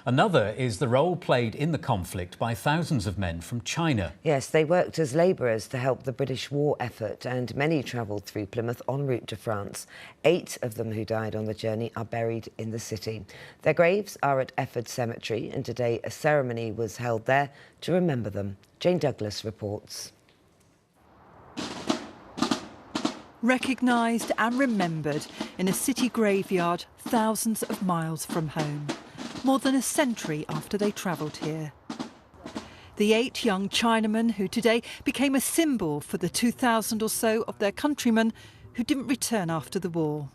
Another is the role played in the conflict by thousands of men from China. Yes, they worked as labourers to help the British war effort, and many travelled through Plymouth en route to France. 8 of them who died on the journey are buried in the city. Their graves are at Efford Cemetery, and today a ceremony was held there to remember them. Jane Douglas reports. Recognised and remembered in a city graveyard thousands of miles from home, more than a century after they travelled here. The 8 young Chinamen who today became a symbol for the 2,000 or so of their countrymen who didn't return after the war.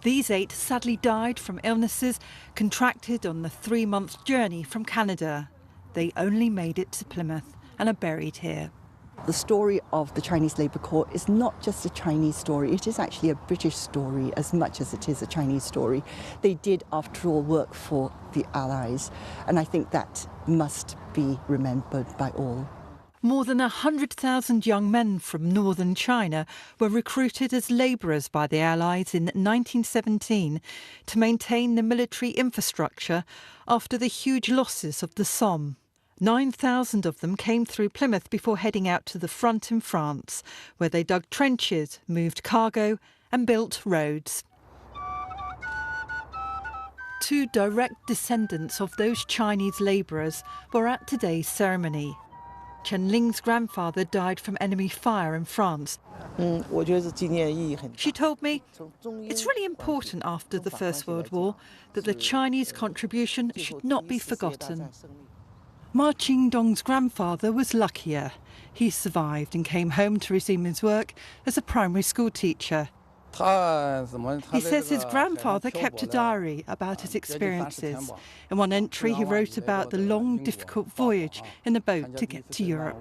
These 8 sadly died from illnesses contracted on the 3-month journey from Canada. They only made it to Plymouth and are buried here. The story of the Chinese Labour Corps is not just a Chinese story, it is actually a British story as much as it is a Chinese story. They did, after all, work for the Allies, and I think that must be remembered by all. More than 100,000 young men from northern China were recruited as labourers by the Allies in 1917 to maintain the military infrastructure after the huge losses of the Somme. 9,000 of them came through Plymouth before heading out to the front in France, where they dug trenches, moved cargo and built roads. 2 direct descendants of those Chinese labourers were at today's ceremony. Chen Ling's grandfather died from enemy fire in France. She told me it's really important after the First World War that the Chinese contribution should not be forgotten. Ma Qingdong's grandfather was luckier. He survived and came home to resume his work as a primary school teacher. He says his grandfather kept a diary about his experiences. In one entry, he wrote about the long, difficult voyage in a boat to get to Europe.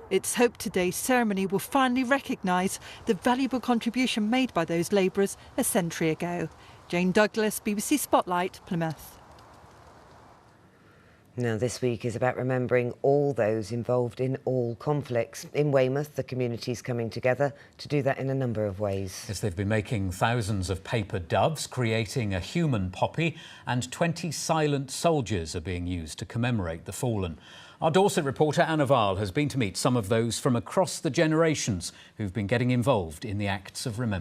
It's hoped today's ceremony will finally recognise the valuable contribution made by those labourers a century ago. Jane Douglas, BBC Spotlight, Plymouth. Now, this week is about remembering all those involved in all conflicts. In Weymouth, the community's coming together to do that in a number of ways. Yes, they've been making thousands of paper doves, creating a human poppy, and 20 silent soldiers are being used to commemorate the fallen. Our Dorset reporter Anna Vahl has been to meet some of those from across the generations who've been getting involved in the acts of remembrance.